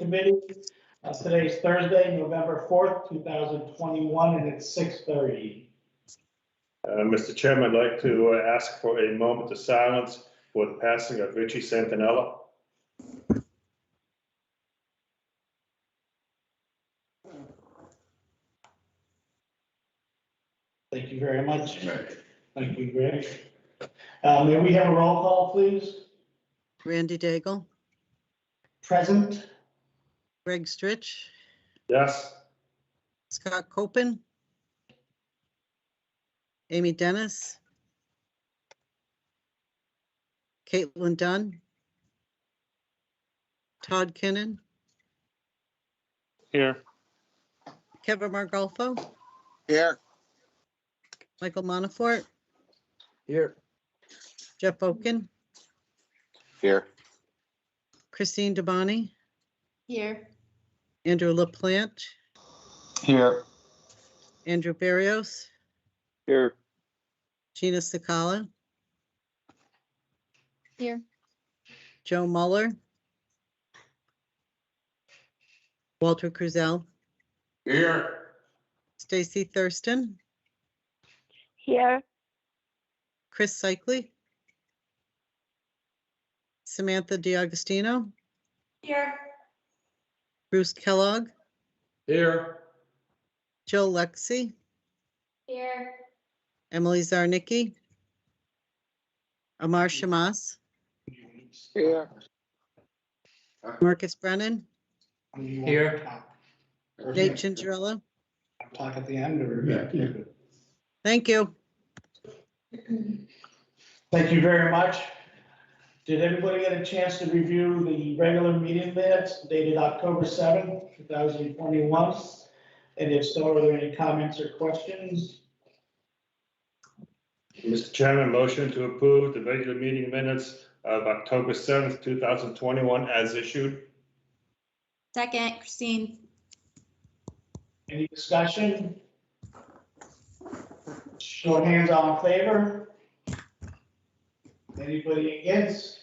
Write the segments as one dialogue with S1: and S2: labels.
S1: Committee. Today is Thursday, November 4th, 2021, and it's 6:30.
S2: Mr. Chairman, I'd like to ask for a moment of silence for the passing of Richie Santinella.
S1: Thank you very much. Thank you, Greg. May we have a roll call, please?
S3: Randy Daigle,
S1: Present.
S3: Greg Stritch,
S2: Yes?
S3: Scott Copen, Amy Dennis, Caitlin Dunn, Todd Kinnon,
S2: Here.
S3: Kevin Margolfo,
S4: Here.
S3: Michael Monfort,
S4: Here.
S3: Jeff Oken,
S4: Here.
S3: Christine Dabani,
S5: Here.
S3: Andrew LaPlante,
S4: Here.
S3: Andrew Barrios,
S4: Here.
S3: Gina Sakala,
S5: Here.
S3: Joe Muller, Walter Cruzell,
S4: Here.
S3: Stacy Thurston,
S5: Here.
S3: Chris Cycli, Samantha DiAgostino,
S5: Here.
S3: Bruce Kellogg,
S4: Here.
S3: Jill Lexi,
S5: Here.
S3: Emily Zarnicki, Amar Shamas,
S4: Here.
S3: Marcus Brennan,
S4: Here.
S3: Nate Gingerella.
S1: Talk at the end, or?
S4: Yeah.
S3: Thank you.
S1: Thank you very much. Did everybody get a chance to review the regular meeting minutes dated October 7th, 2021? And if so, are there any comments or questions?
S2: Mr. Chairman, motion to approve the regular meeting minutes of October 7th, 2021 as issued.
S5: Second, Christine.
S1: Any discussion? Show of hands, all in favor? Anybody against?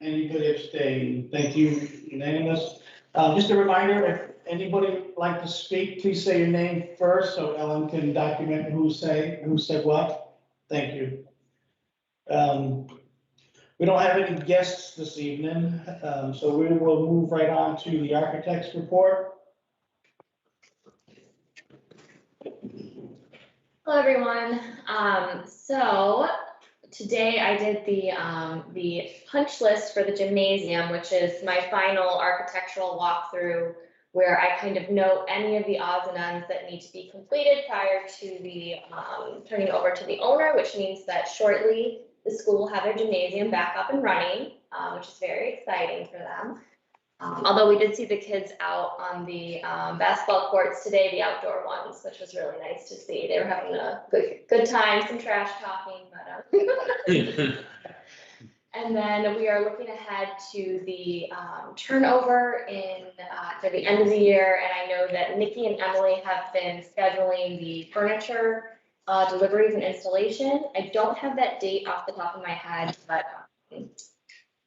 S1: Anybody abstain? Thank you, unanimous. Just a reminder, if anybody would like to speak, please say your name first so Ellen can document who said what. Thank you. We don't have any guests this evening, so we will move right on to the architect's report.
S6: Hello, everyone. So today I did the punch list for the gymnasium, which is my final architectural walkthrough, where I kind of note any of the odds and ends that need to be completed prior to the turning over to the owner, which means that shortly the school will have their gymnasium back up and running, which is very exciting for them. Although we did see the kids out on the basketball courts today, the outdoor ones, which was really nice to see. They were having a good time, some trash talking, but and then we are looking ahead to the turnover for the end of the year. And I know that Nikki and Emily have been scheduling the furniture deliveries and installation. I don't have that date off the top of my head, but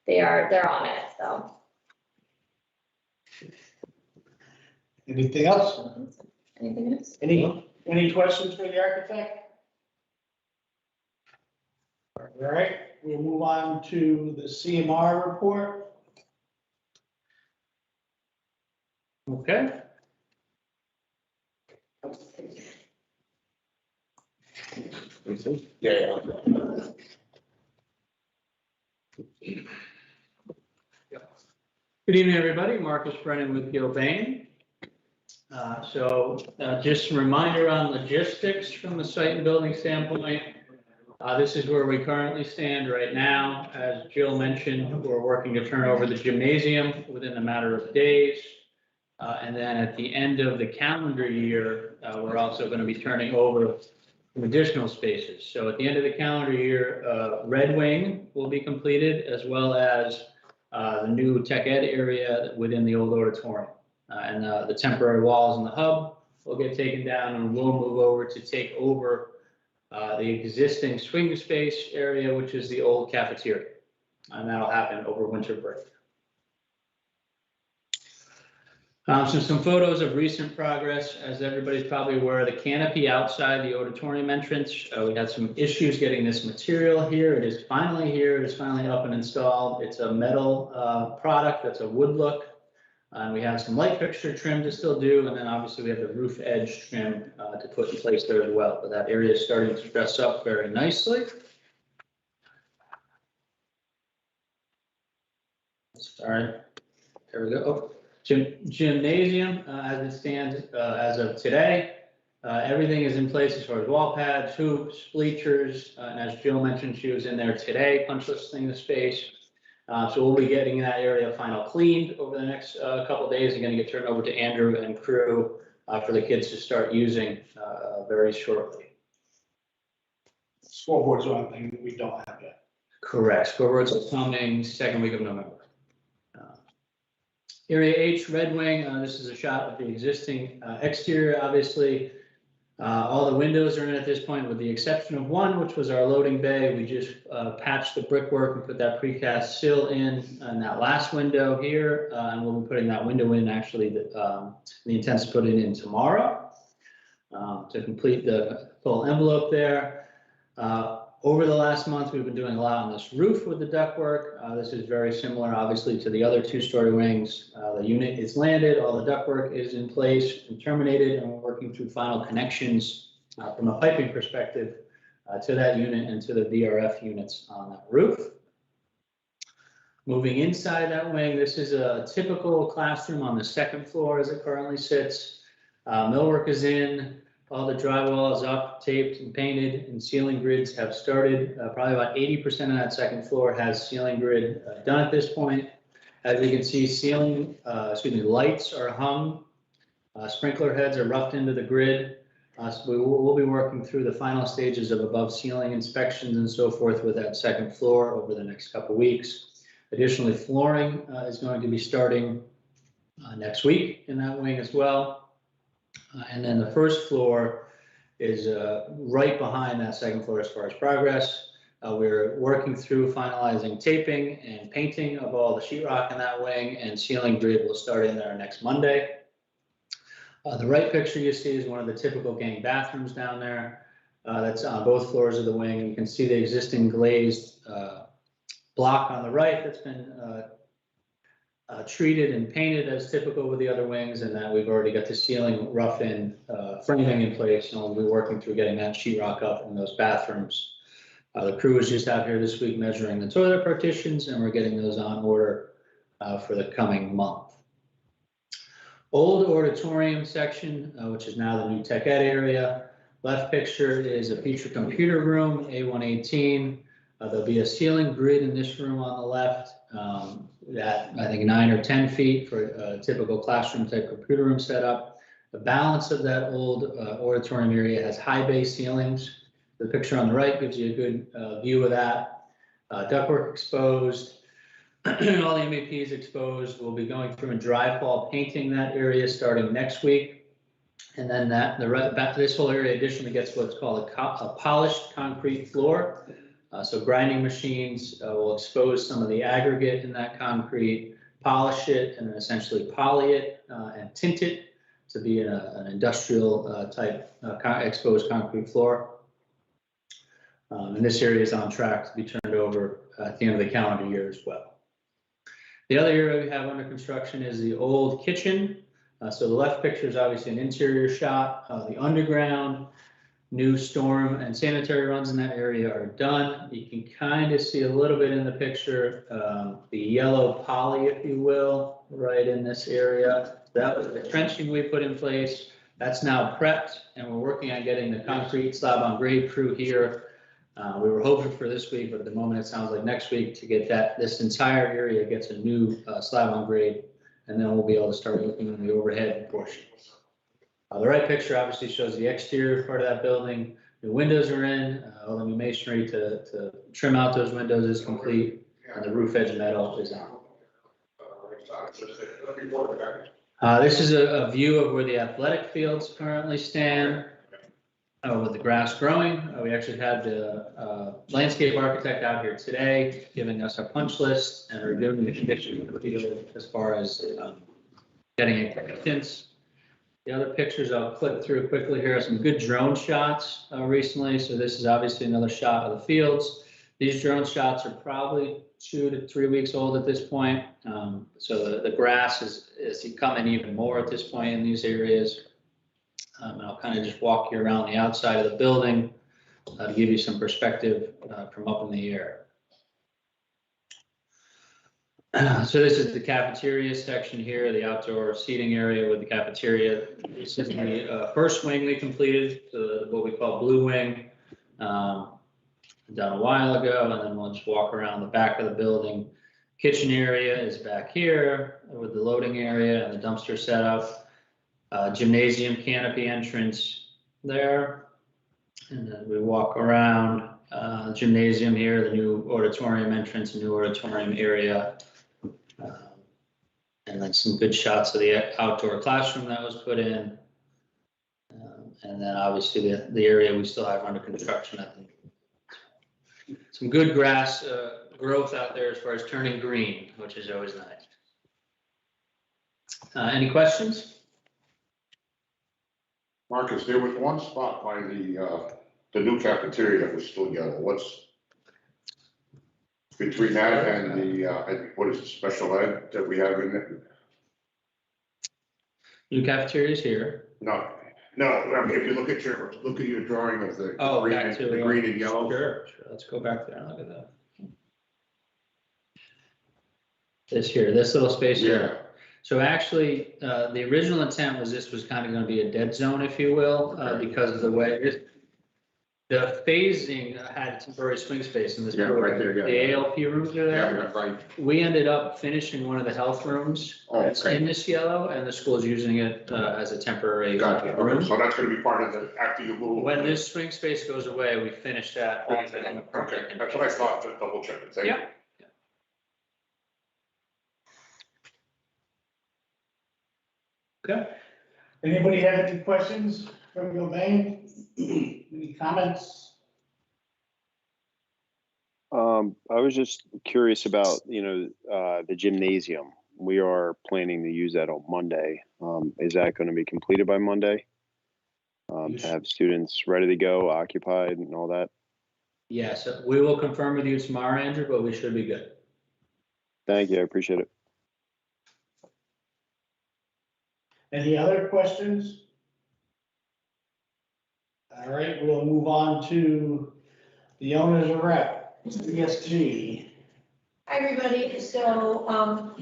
S6: they're on it, so.
S1: Anything else?
S6: Anything else?
S1: Any questions for the architect? All right, we'll move on to the CMR report.
S7: Okay.
S4: Yeah.
S7: Good evening, everybody. Marcus Brennan with Gilbane. Just a reminder on logistics from the site and building standpoint. This is where we currently stand right now. As Jill mentioned, we're working to turn over the gymnasium within a matter of days. And then at the end of the calendar year, we're also going to be turning over some additional spaces. So at the end of the calendar year, Red Wing will be completed, as well as the new tech ed area within the old auditorium. And the temporary walls in the hub will get taken down, and we'll move over to take over the existing swing space area, which is the old cafeteria. And that'll happen over winter break. So some photos of recent progress. As everybody's probably aware, the canopy outside the auditorium entrance, we had some issues getting this material here. It is finally here. It is finally up and installed. It's a metal product that's a wood look. And we have some light fixture trim to still do, and then obviously we have the roof edge trim to put in place there as well. But that area is starting to dress up very nicely. Sorry, there we go. Oh. Gymnasium, as it stands as of today, everything is in place as far as wall pads, hoops, bleachers, and as Jill mentioned, she was in there today, punch listing the space. So we'll be getting that area final cleaned over the next couple of days and going to get turned over to Andrew and crew for the kids to start using very shortly.
S1: Scoreboard's one thing that we don't have yet.
S7: Correct. Scoreboards are coming second week of November. Area H, Red Wing, this is a shot of the existing exterior, obviously. All the windows are in at this point, with the exception of one, which was our loading bay. We just patched the brickwork and put that precast sill in that last window here, and we'll be putting that window in, actually, the intent is to put it in tomorrow to complete the full envelope there. Over the last month, we've been doing a lot on this roof with the ductwork. This is very similar, obviously, to the other two-story wings. The unit is landed, all the ductwork is in place and terminated, and we're working through final connections from a piping perspective to that unit and to the VRF units on that roof. Moving inside that wing, this is a typical classroom on the second floor as it currently sits. Millwork is in. All the drywall is up, taped and painted, and ceiling grids have started. Probably about 80% of that second floor has ceiling grid done at this point. As you can see, lights are hung. Sprinkler heads are roughed into the grid. So we'll be working through the final stages of above ceiling inspections and so forth with that second floor over the next couple of weeks. Additionally, flooring is going to be starting next week in that wing as well. And then the first floor is right behind that second floor as far as progress. We're working through finalizing taping and painting of all the sheetrock in that wing, and ceiling grid will start in there next Monday. The right picture you see is one of the typical gang bathrooms down there. That's on both floors of the wing. You can see the existing glazed block on the right that's been treated and painted as typical with the other wings, and that we've already got the ceiling rough in framing in place, and we'll be working through getting that sheetrock up in those bathrooms. The crew was just out here this week measuring the toilet partitions, and we're getting those on order for the coming month. Old auditorium section, which is now the new tech ed area. Left picture is a feature computer room, A118. There'll be a ceiling grid in this room on the left. At I think 9 or 10 feet for a typical classroom type computer room setup. The balance of that old auditorium area has high bay ceilings. The picture on the right gives you a good view of that. Ductwork exposed, all the MEPs exposed. We'll be going through and dry fall painting that area starting next week. And then this whole area additionally gets what's called a polished concrete floor. So grinding machines will expose some of the aggregate in that concrete, polish it, and then essentially poly it and tint it to be an industrial type exposed concrete floor. And this area is on track to be turned over at the end of the calendar year as well. The other area we have under construction is the old kitchen. So the left picture is obviously an interior shot. The underground, new storm and sanitary runs in that area are done. You can kind of see a little bit in the picture, the yellow poly, if you will, right in this area. That was the trenching we put in place. That's now prepped, and we're working on getting the concrete slab on grade crew here. We were hoping for this week, but at the moment it sounds like next week to get this entire area gets a new slab on grade, and then we'll be able to start looking at the overhead portion. The right picture obviously shows the exterior part of that building. The windows are in, all the new masonry to trim out those windows is complete, and the roof edge metal is on. This is a view of where the athletic fields currently stand with the grass growing. We actually had the landscape architect out here today giving us a punch list and reviewing the condition of the field as far as getting acceptance. The other pictures I'll click through quickly here are some good drone shots recently. So this is obviously another shot of the fields. These drone shots are probably 2 to 3 weeks old at this point. So the grass is becoming even more at this point in these areas. And I'll kind of just walk you around the outside of the building to give you some perspective from up in the air. So this is the cafeteria section here, the outdoor seating area with the cafeteria. This is the first wing we completed, what we call blue wing, done a while ago, and then we'll just walk around the back of the building. Kitchen area is back here with the loading area and the dumpster setup. Gymnasium canopy entrance there. And then we walk around gymnasium here, the new auditorium entrance, new auditorium area. And then some good shots of the outdoor classroom that was put in. And then obviously the area we still have under construction. I think some good grass growth out there as far as turning green, which is always nice. Any questions?
S4: Marcus, there was one spot by the new cafeteria that was still yellow. What's between that and the, what is it, special ed that we have in it?
S7: New cafeterias here.
S4: No, I mean, if you look at your drawing of the green
S7: Back to
S4: the green and yellow.
S7: Sure. Let's go back there and look at that. This little space here.
S4: Yeah.
S7: So actually, the original intent was this was kind of going to be a dead zone, if you will, because of the way the phasing had temporary swing space in this
S4: Yeah, right
S7: program.
S4: there, yeah.
S7: The ALP rooms are
S4: Yeah,
S7: there.
S4: right.
S7: We ended up finishing one of the health rooms
S4: Oh,
S7: that's
S4: okay.
S7: in this yellow, and the school's using it as a temporary
S4: Gotcha.
S7: room.
S4: Okay, so that's gonna be part of the, after you move.
S7: When this swing space goes away, we finish that.
S4: Okay, that's what I thought, to double check it. Thank you.
S7: Yeah. Okay.
S1: Anybody have any questions from Gilbane? Any comments?
S8: I was just curious about, the gymnasium. We are planning to use that on Monday. Is that going to be completed by Monday? To have students ready to go, occupied and all that?
S7: Yes, we will confirm with you tomorrow, Andrew, but we should be good.
S8: Thank you, I appreciate it.
S1: Any other questions? All right, we'll move on to the owner's rep, ESG.
S9: Hi, everybody. So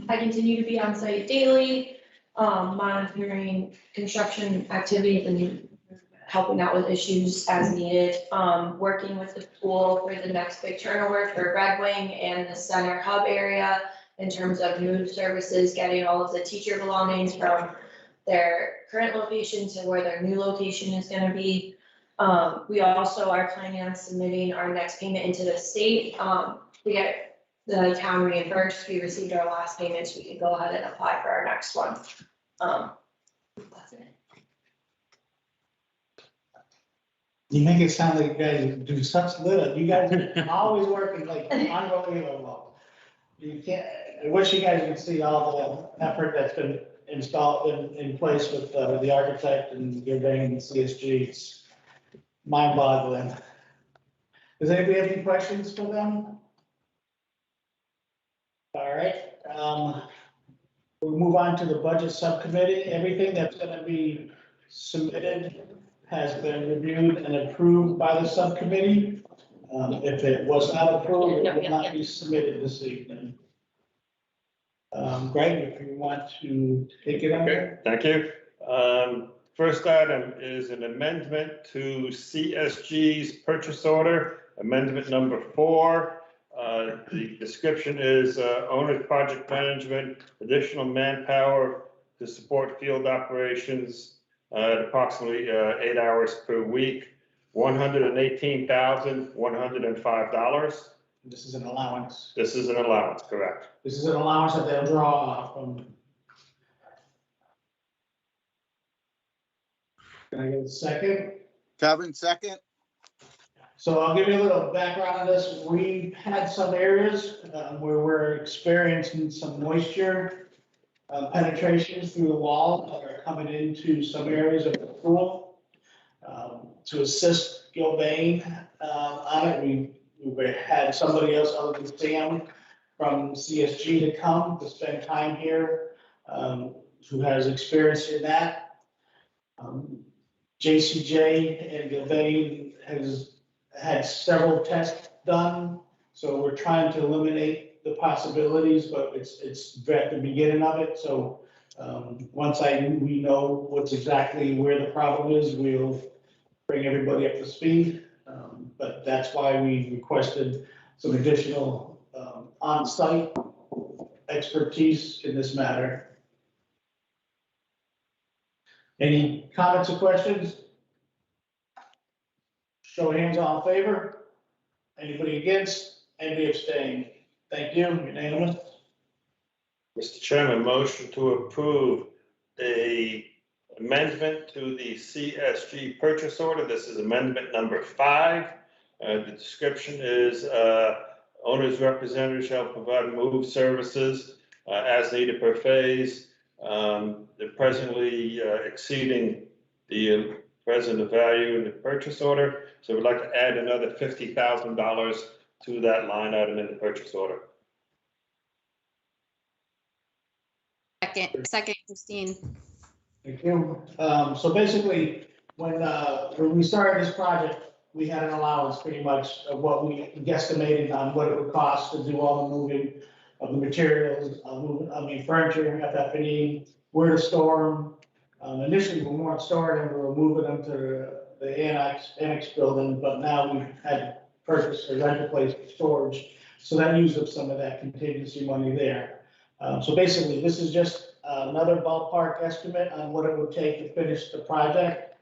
S9: I continue to be on site daily, monitoring construction activities and helping out with issues as needed. Working with the pool for the next big turnover for Red Wing and the center hub area in terms of new services, getting all of the teacher belongings from their current location to where their new location is going to be. We also are planning on submitting our next payment into the state. We get the town reimbursed. We received our last payment, so we can go ahead and apply for our next one. That's it.
S1: You make it sound like you guys do such little, you guys are always working like unbelievable. You can't, I wish you guys could see all the effort that's been installed in place with the architect and Gilbane and CSG. It's mind boggling. Does anybody have any questions for them? All right, we'll move on to the budget subcommittee. Everything that's gonna be submitted has been reviewed and approved by the subcommittee. If it was not approved, it will not be submitted this evening. Greg, if you want to take it on.
S2: Okay, thank you. First item is an amendment to CSG's purchase order, amendment number 4. The description is owner's project management, additional manpower to support field operations at approximately 8 hours per week, $118,105.
S1: This is an allowance.
S2: This is an allowance, correct?
S1: This is an allowance that they'll draw from. Can I get a second?
S10: Kevin, second.
S1: So I'll give you a little background on this. We've had some areas where we're experiencing some moisture penetrations through the wall that are coming into some areas of the pool. To assist Gilbane on it, we had somebody else other than Sam from CSG to come to spend time here, who has experience in that. JCJ and Gilbane has had several tests done, so we're trying to eliminate the possibilities, but it's at the beginning of it, so once we know what's exactly where the problem is, we'll bring everybody up to speed. But that's why we requested some additional on-site expertise in this matter. Any comments or questions? Show of hands, all in favor? Anybody against? Anybody abstain? Thank you, unanimous.
S2: Mr. Chairman, motion to approve the amendment to the CSG purchase order. This is amendment number 5. The description is owner's representative shall provide move services as needed per phase. They're presently exceeding the present value in the purchase order. So we'd like to add another $50,000 to that line item in the purchase order.
S5: Second, Christine.
S1: Thank you. So basically, when we started this project, we had an allowance pretty much of what we guesstimated on what it would cost to do all the moving of the materials, furniture, FF&E, where to store them. Initially, we weren't storing them, we were moving them to the annex building, but now we've had purchase or rent a place for storage. So that used up some of that contingency money there. So basically, this is just another ballpark estimate on what it would take to finish the project.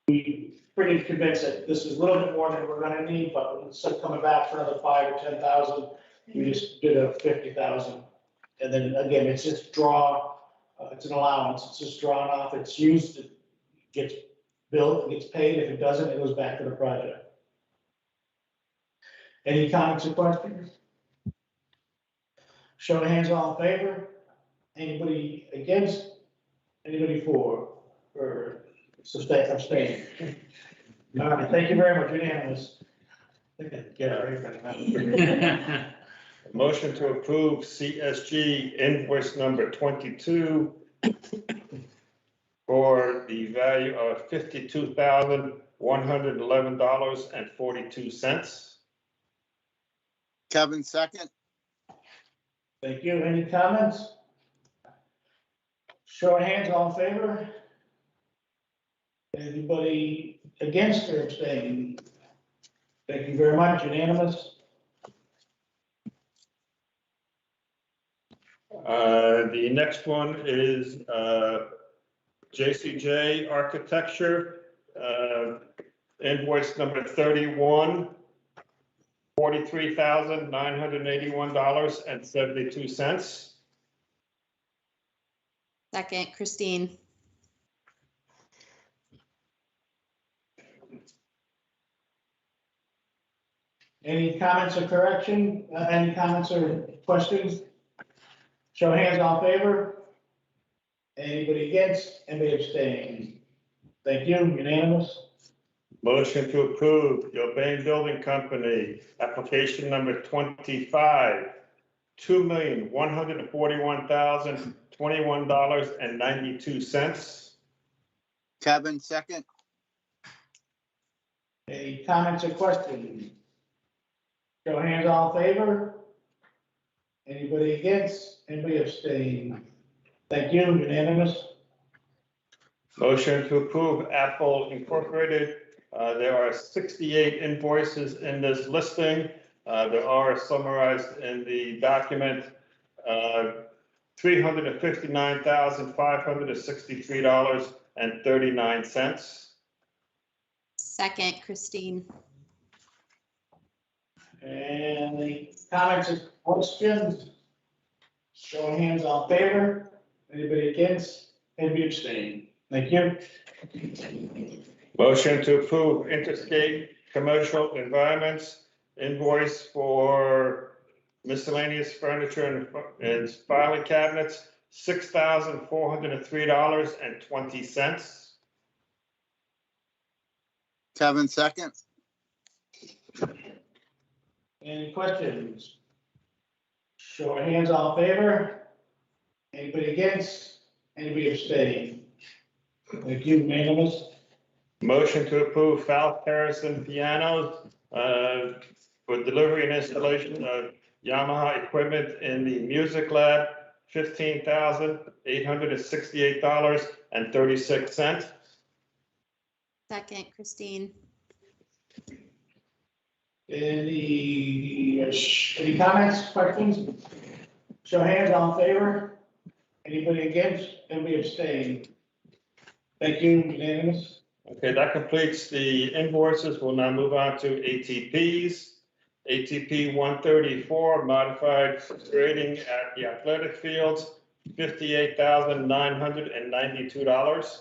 S1: We pretty convinced that this is a little bit more than we're gonna need, but instead of coming back for another 5 or 10,000, we just did a 50,000. And then again, it's just it's an allowance, it's just drawn off, it's used, it gets billed, it gets paid. If it doesn't, it goes back to the project. Any comments or questions? Show of hands, all in favor? Anybody against? Anybody for? Or abstain? All right, thank you very much, unanimous. Get it right.
S2: Motion to approve CSG invoice number 22 for the value of $52,111.42.
S10: Kevin, second.
S1: Thank you. Any comments? Show of hands, all in favor? Anybody against or abstaining? Thank you very much, unanimous.
S2: The next one is JCJ Architecture, invoice number 31, $43,981.72.
S5: Second, Christine.
S1: Any comments or correction? Any comments or questions? Show of hands, all in favor? Anybody against? Anybody abstaining? Thank you, unanimous.
S2: Motion to approve Gilbane Building Company, application number 25, $2,141,021.92.
S10: Kevin, second.
S1: Any comments or questions? Show of hands, all in favor? Anybody against? Anybody abstain? Thank you, unanimous.
S2: Motion to approve Apple Incorporated. There are 68 invoices in this listing. There are summarized in the document, $359,563.39.
S5: Second, Christine.
S1: Any comments or questions? Show of hands, all in favor? Anybody against? Anybody abstain? Thank you.
S2: Motion to approve Interstate Commercial Environments invoice for Miscellaneous furniture and filing cabinets, $6,403.20.
S10: Kevin, second.
S1: Any questions? Show of hands, all in favor? Anybody against? Anybody abstaining? Thank you, unanimous.
S2: Motion to approve Falk Harrison pianos for delivery and installation of Yamaha equipment in the music lab, $15,868.36.
S5: Second, Christine.
S1: Any comments, questions? Show of hands, all in favor? Anybody against? Anybody abstaining? Thank you, unanimous.
S2: Okay, that completes the invoices. We'll now move on to ATPs. ATP 134, modified grading at the athletic fields, $58,992.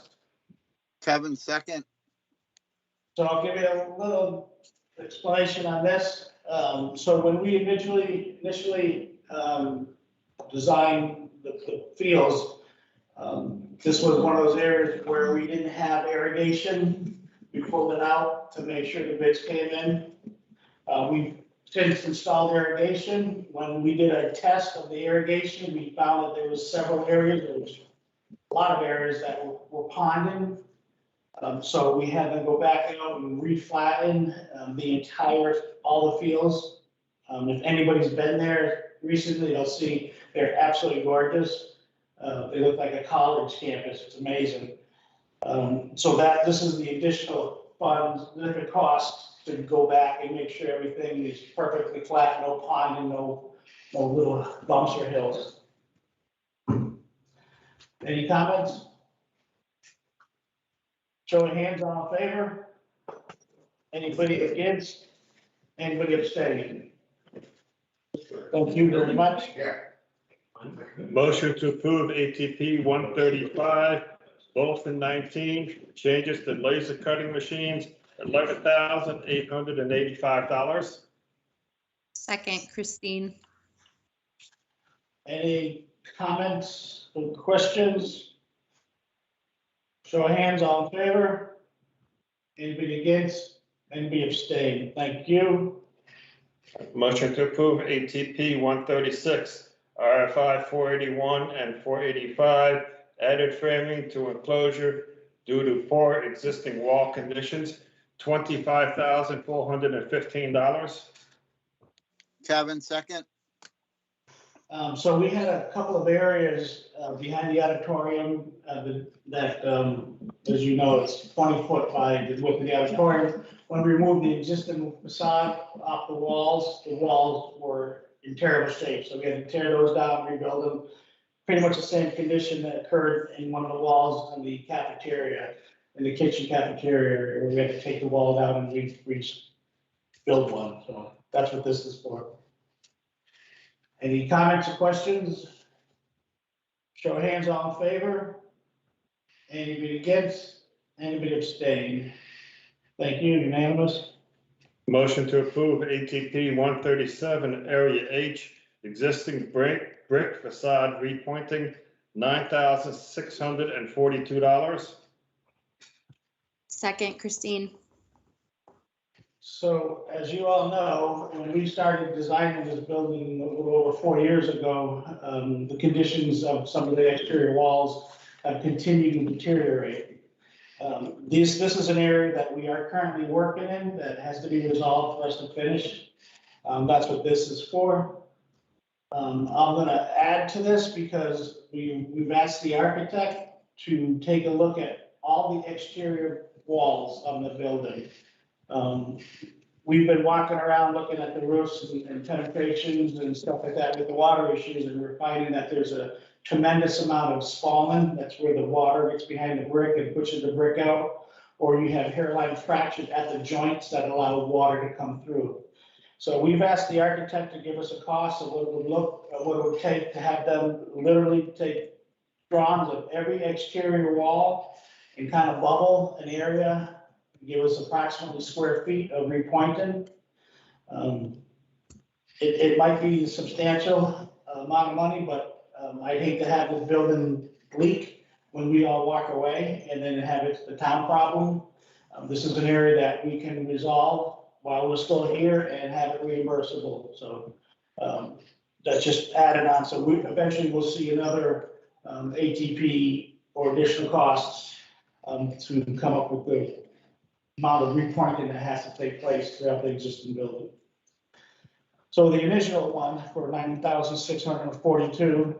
S10: Kevin, second.
S1: So I'll give you a little explanation on this. So when we initially designed the fields, this was one of those areas where we didn't have irrigation. We pulled it out to make sure the bids came in. We've since installed irrigation. When we did a test of the irrigation, we found that there was several areas, there was a lot of areas that were ponding. So we had to go back out and re-flatten all the fields. If anybody's been there recently, they'll see they're absolutely gorgeous. They look like a college campus. It's amazing. So this is the additional funds, the cost to go back and make sure everything is perfectly flat, no ponding, no little bumps or hills. Any comments? Show of hands, all in favor? Anybody against? Anybody abstaining? Thank you very much.
S2: Motion to approve ATP 135, Bolton 19, changes to laser cutting machines, $11,885.
S5: Second, Christine.
S1: Any comments or questions? Show of hands, all in favor? Anybody against? Anybody abstain? Thank you.
S2: Motion to approve ATP 136, RFI 481 and 485, added framing to enclosure due to poor existing wall conditions, $25,415.
S10: Kevin, second.
S1: So we had a couple of areas behind the auditorium that, as you know, it's 20 foot by the width of the auditorium. When we removed the existing facade off the walls were in terrible shape. So we had to tear those down, rebuild them. Pretty much the same condition that occurred in one of the walls in the cafeteria, in the kitchen cafeteria, where we had to take the wall down and rebuild one. So that's what this is for. Any comments or questions? Show of hands, all in favor? Anybody against? Anybody abstain? Thank you, unanimous.
S2: Motion to approve ATP 137, Area H, existing brick facade repointing, $9,642.
S5: Second, Christine.
S1: So as you all know, when we started designing this building a little over 4 years ago, the conditions of some of the exterior walls have continued to deteriorate. This is an area that we are currently working in that has to be resolved for us to finish. That's what this is for. I'm gonna add to this because we've asked the architect to take a look at all the exterior walls of the building. We've been walking around looking at the roofs and penetrations and stuff like that with the water issues, and we're finding that there's a tremendous amount of spalling. That's where the water gets behind the brick and pushes the brick out, or you have hairline fractures at the joints that allow water to come through. So we've asked the architect to give us a cost of what it would take to have them literally take drawings of every exterior wall and kind of bubble an area, give us approximately square feet of repointing. it might be a substantial amount of money, but I'd hate to have the building leak when we all walk away and then have it the town problem. This is an area that we can resolve while we're still here and have it reimbursable, so that's just added on, so we eventually will see another ATP or additional costs to come up with the amount of repointing that has to take place throughout the existing building. So the initial one for $9,642.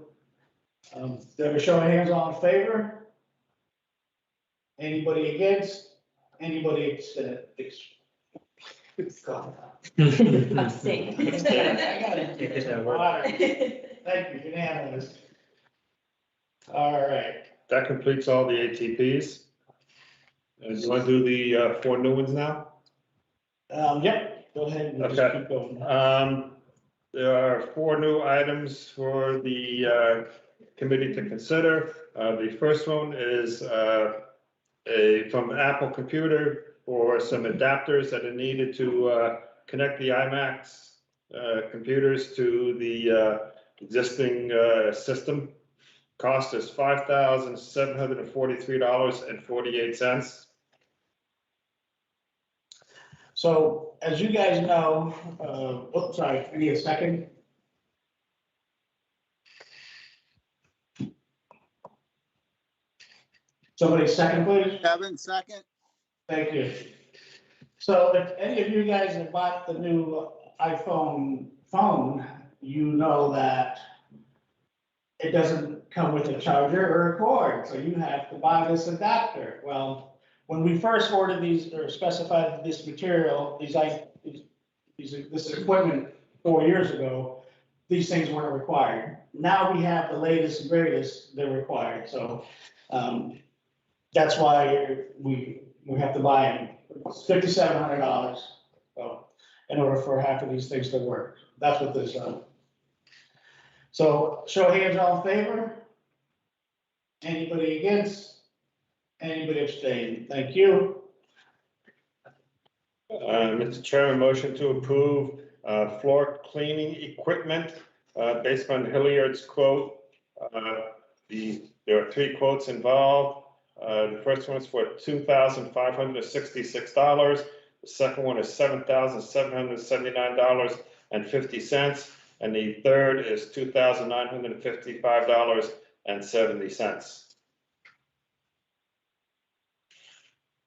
S1: There a show of hands all in favor? Anybody against? Anybody
S6: Abstain.
S1: Thank you, unanimous. All right,
S2: That completes all the ATPs. And you want to do the 4 new ones now?
S1: yep, go ahead and just
S2: Okay.
S1: keep going.
S2: There are 4 new items for the committee to consider. The first one is from Apple Computer for some adapters that are needed to connect the IMAX computers to the existing system. Cost is $5,743.48.
S1: So as you guys know, oops, sorry, I need a second. Somebody second, please.
S10: Kevin, second.
S1: Thank you. So if any of you guys have bought the new iPhone phone, you know that it doesn't come with a charger or a cord, so you have to buy this adapter. Well, when we first ordered these or specified this material, this equipment 4 years ago, these things weren't required. Now we have the latest and greatest, they're required, so that's why we have to buy them. It's $5,700, so, in order for half of these things to work. That's what this is. So, show of hands all in favor? Anybody against? Anybody abstain? Thank you.
S2: Mr. Chairman, motion to approve floor cleaning equipment based on Hilliard's quote. There are 3 quotes involved. The first one is for $2,566. The second one is $7,779.50. And the third is $2,955.70.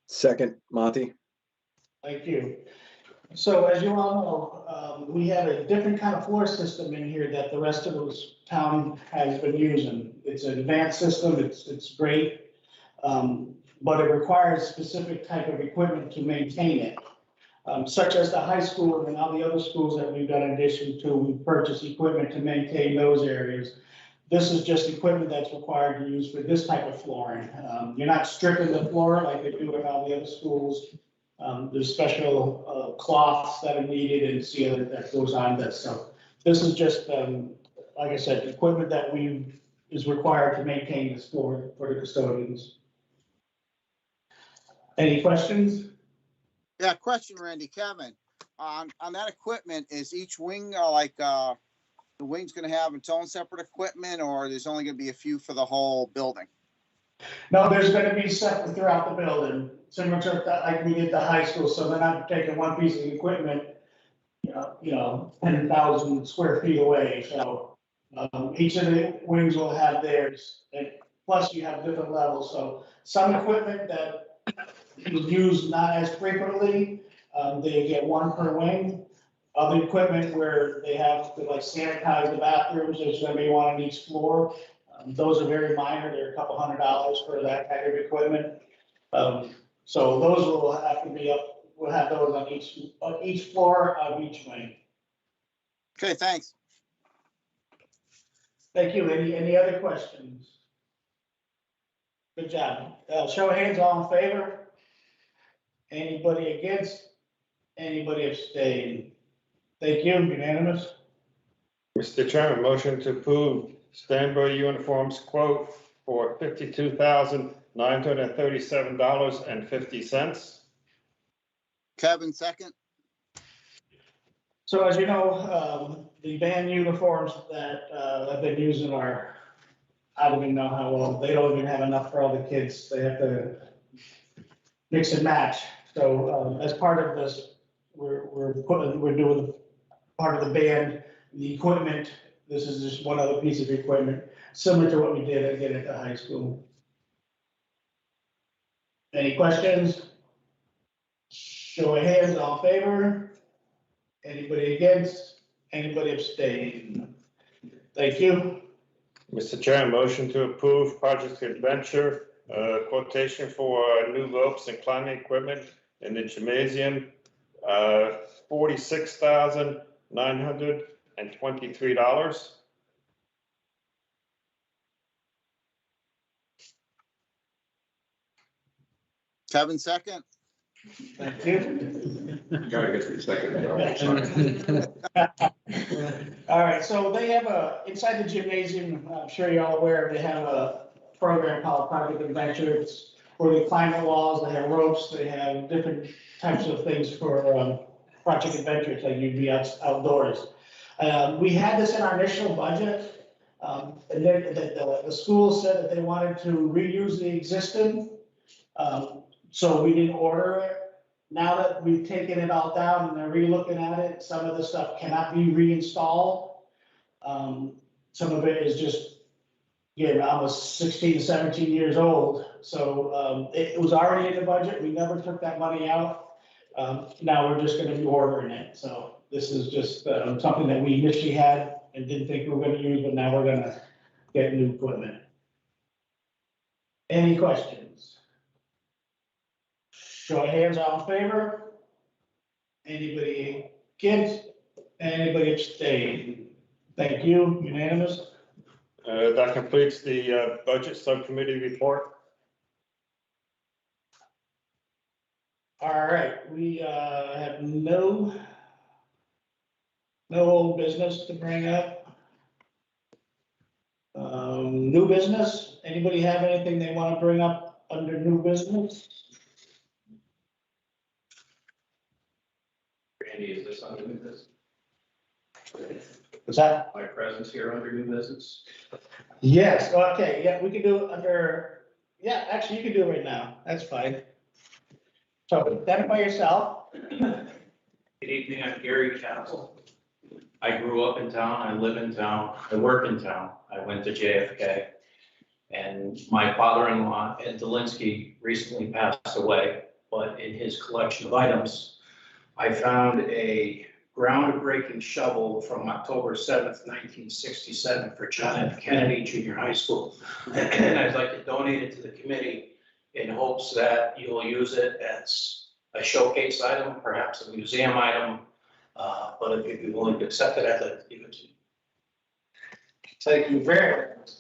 S11: Second, Monty.
S1: Thank you. So as you all know, we have a different kind of floor system in here that the rest of this town has been using. It's an advanced system, it's great, but it requires specific type of equipment to maintain it. Such as the high school and all the other schools that we've done in addition to, we purchase equipment to maintain those areas. This is just equipment that's required to use for this type of flooring. You're not stripping the floor like they do at all the other schools. There's special cloths that are needed and sealant that goes on this. So this is just, like I said, equipment that is required to maintain this floor for the custodians. Any questions?
S10: Yeah, question, Randy. Kevin, on that equipment, is each wing the wing's gonna have its own separate equipment, or there's only gonna be a few for the whole building?
S1: No, there's gonna be separate throughout the building, similar to like we did the high school, so they're not taking one piece of equipment, 10,000 square feet away, so each of the wings will have theirs, and plus you have different levels, so some equipment that is used not as frequently, they get one per wing. Other equipment where they have to like sanitize the bathrooms, there's gonna be one on each floor. Those are very minor, they're a couple $100 for that kind of equipment. So those will have to be up, we'll have those on each floor of each wing.
S10: Okay, thanks.
S1: Thank you. Any other questions? Good job. Show of hands, all in favor? Anybody against? Anybody abstain? Thank you, unanimous.
S2: Mr. Chairman, motion to approve Stanbury Uniforms quote for $52,937.50.
S10: Kevin, second.
S1: So as you know, the band uniforms that, have been using are, I don't even know how well, they don't even have enough for all the kids. They have to mix and match. So, as part of this, we're doing part of the band, the equipment. This is just one other piece of equipment, similar to what we did again at the high school. Any questions? Show of hands, all in favor? Anybody against? Anybody abstain? Thank you.
S2: Mr. Chair, motion to approve Project Adventure, quotation for new ropes and climbing equipment in the gymnasium, $46,923.
S10: Kevin, second.
S1: Thank you.
S4: Gotta get to the second.
S1: All right, so they have inside the gymnasium, I'm sure you're all aware, they have a program called Project Adventure. It's where they climb the walls, they have ropes, they have different types of things for Project Adventure, it's like you'd be outdoors. We had this in our initial budget, and then the school said that they wanted to reuse the existing, so we didn't order it. Now that we've taken it all down and they're re-looking at it, some of the stuff cannot be reinstalled. Some of it is just, almost 16, 17 years old. So it was already in the budget. We never took that money out. Now we're just gonna be ordering it. So this is just something that we initially had and didn't think we were gonna use, but now we're gonna get new equipment. Any questions? Show of hands, all in favor? Anybody against? Anybody abstain? Thank you, unanimous.
S2: That completes the budget subcommittee report.
S1: All right, we have no old business to bring up. New business, anybody have anything they want to bring up under new business?
S12: Randy, is this under new business?
S1: What's that?
S12: My presence here under new business?
S1: Yes, okay, yeah, we can do it under, yeah, actually, you can do it right now, that's fine. So identify yourself.
S12: Good evening, I'm Gary Castle. I grew up in town, I live in town, I work in town, I went to JFK. And my father-in-law, Ed Delinsky, recently passed away, but in his collection of items, I found a groundbreaking shovel from October 7th, 1967 for John F. Kennedy Junior High School. And I'd like to donate it to the committee in hopes that you'll use it as a showcase item, perhaps a museum item. But if you'd be willing to accept it, I'd like to give it to you.
S1: Thank you very much.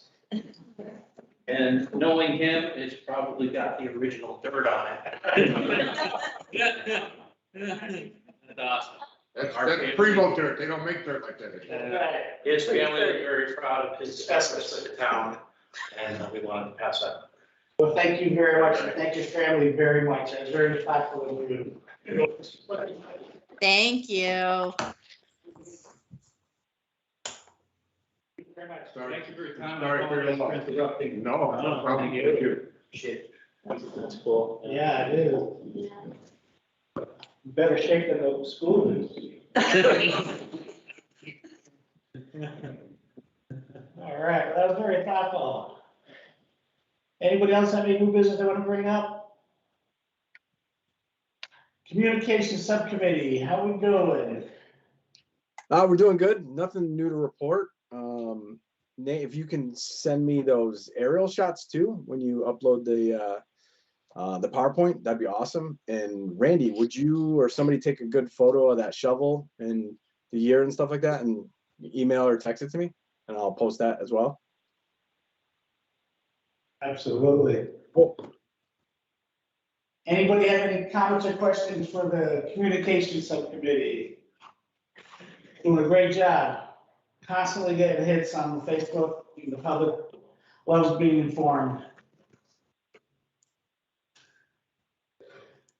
S12: And knowing him, it's probably got the original dirt on it. That's awesome.
S4: That's Primo dirt, they don't make dirt like that anymore.
S12: His family is very proud of his efforts for the town, and we wanted to pass that.
S1: Well, thank you very much, and thank your family very much, I'm very thoughtful of you.
S5: Thank you.
S12: Thank you for your time.
S4: Sorry for your loss.
S12: interrupting.
S4: No, no problem. Thank you.
S12: Shit, that's cool.
S1: Yeah, it is. Better shape than the school is. All right, that was very thoughtful. Anybody else have any new business they want to bring up? Communications Subcommittee, how we doing?
S11: We're doing good. Nothing new to report. Nate, if you can send me those aerial shots too, when you upload the PowerPoint, that'd be awesome. And Randy, would you or somebody take a good photo of that shovel and the year and stuff like that and email or text it to me and I'll post that as well?
S1: Absolutely.
S11: Cool.
S1: Anybody have any comments or questions for the Communications Subcommittee? Doing a great job. Constantly getting hits on Facebook. The public loves being informed.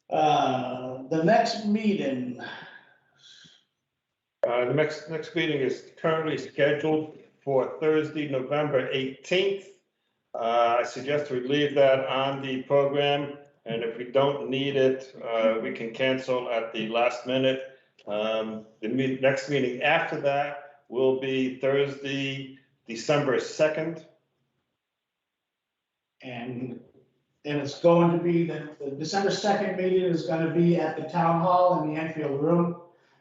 S1: The next meeting.
S2: The next meeting is currently scheduled for Thursday, November 18th. I suggest we leave that on the program, and if we don't need it, we can cancel at the last minute. The next meeting after that will be Thursday, December 2nd.
S1: And it's going to be, the December 2nd meeting is going to be at the town hall in the Enfield room.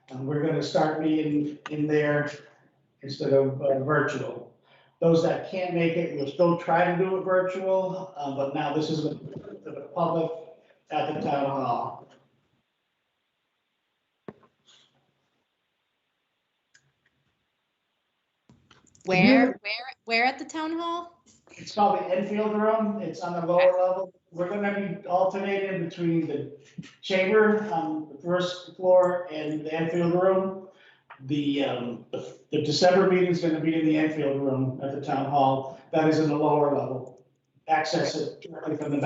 S1: And we're going to start meeting in there instead of virtual. Those that can't make it, we'll still try to do it virtual, but now this is for the public at the town hall.
S5: Where at the town hall?
S1: It's called the Enfield room. It's on the lower level. We're gonna be alternating between the chamber on the first floor and the Enfield room. The December meeting is gonna be in the Enfield room at the town hall. That is in the lower level. Access it directly from the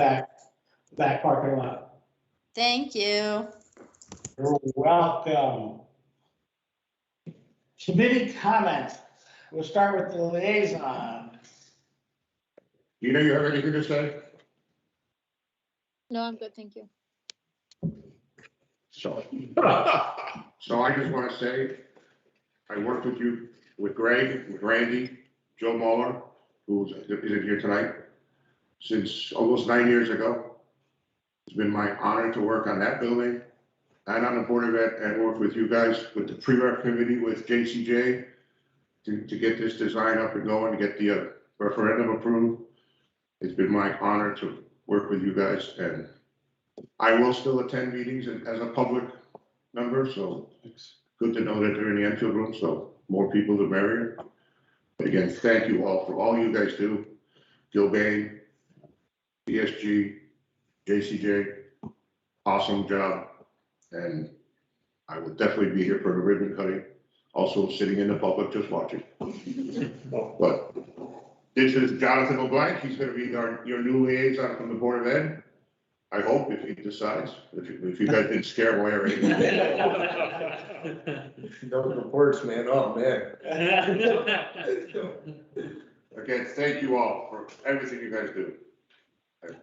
S1: back parking lot.
S5: Thank you.
S1: You're welcome. Committee comment. We'll start with the liaison.
S4: You know, you have anything to say?
S13: No, I'm good, thank you.
S4: So I just want to say, I worked with you, with Greg, with Randy, Joe Mueller, who isn't here tonight, since almost 9 years ago. It's been my honor to work on that building and on the Board of Ed and work with you guys with the pre-rep committee with JCJ to get this design up and going, to get the referendum approved. It's been my honor to work with you guys, and I will still attend meetings as a public member, so it's good to know that they're in the Enfield room, so more people the merrier. But again, thank you all for all you guys do. Gilbane, ESG, JCJ, awesome job. And I will definitely be here for the ribbon cutting, also sitting in the public just watching. But this is Jonathan LeBlanc. He's going to be your new liaison from the Board of Ed. I hope, if he decides, if you guys didn't scare him away already.
S14: Those reports, man, oh, man.
S4: Again, thank you all for everything you guys do.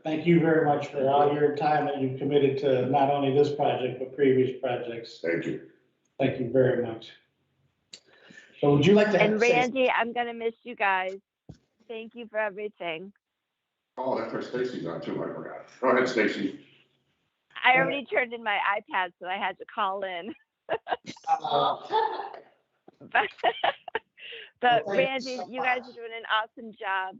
S1: Thank you very much for all your time that you've committed to not only this project, but previous projects.
S4: Thank you.
S1: Thank you very much. So would you like to?
S15: And Randy, I'm gonna miss you guys. Thank you for everything.
S4: Oh, that's where Stacy's on too, I forgot. Go ahead, Stacy.
S15: I already turned in my iPad, so I had to call in. But Randy, you guys are doing an awesome job.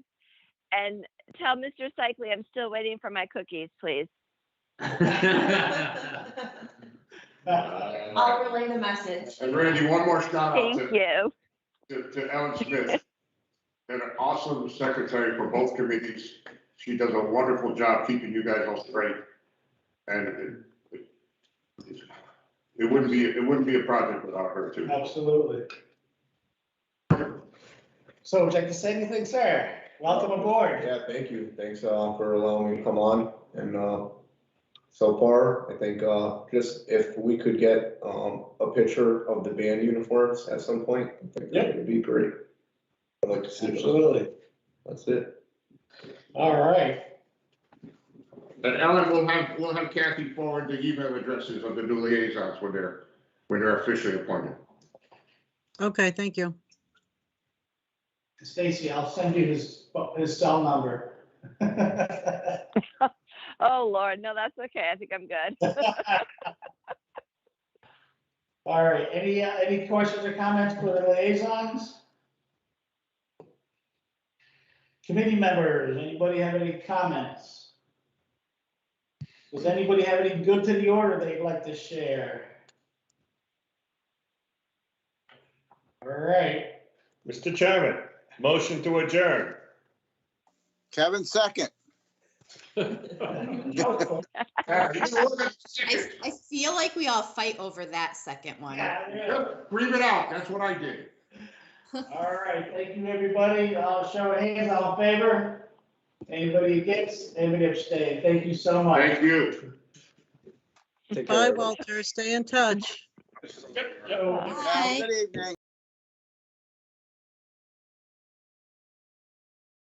S15: And tell Mr. Cycli I'm still waiting for my cookies, please.
S9: I'll relay the message.
S4: And Randy, one more shout out
S15: Thank you.
S4: To Ellen Smith, and an awesome secretary for both committees. She does a wonderful job keeping you guys all straight. And it wouldn't be a project without her too.
S1: Absolutely. So would you like to say anything, sir? Welcome aboard.
S14: Yeah, thank you. Thanks for allowing me to come on. And so far, I think just if we could get a picture of the band uniforms at some point, I think that would be great. I'd like to see them.
S1: Absolutely.
S14: That's it.
S1: All right.
S4: And Ellen, we'll have Kathy forward the email addresses of the new liaisons when they're officially appointed.
S3: Okay, thank you.
S1: Stacy, I'll send you his cell number.
S15: Oh, Lord, no, that's okay. I think I'm good.
S1: All right, any questions or comments for the liaisons? Committee members, anybody have any comments? Does anybody have any good to the order they'd like to share? All right.
S2: Mr. Chairman, motion to adjourn.
S10: Kevin, second.
S5: I feel like we all fight over that second one.
S4: Breathe it out, that's what I did.
S1: All right, thank you, everybody. I'll show of hands, all in favor? Anybody against? Anybody abstain? Thank you so much.
S4: Thank you.
S3: Bye, Walter. Stay in touch.
S2: Yep, Joe.
S10: Have a good evening.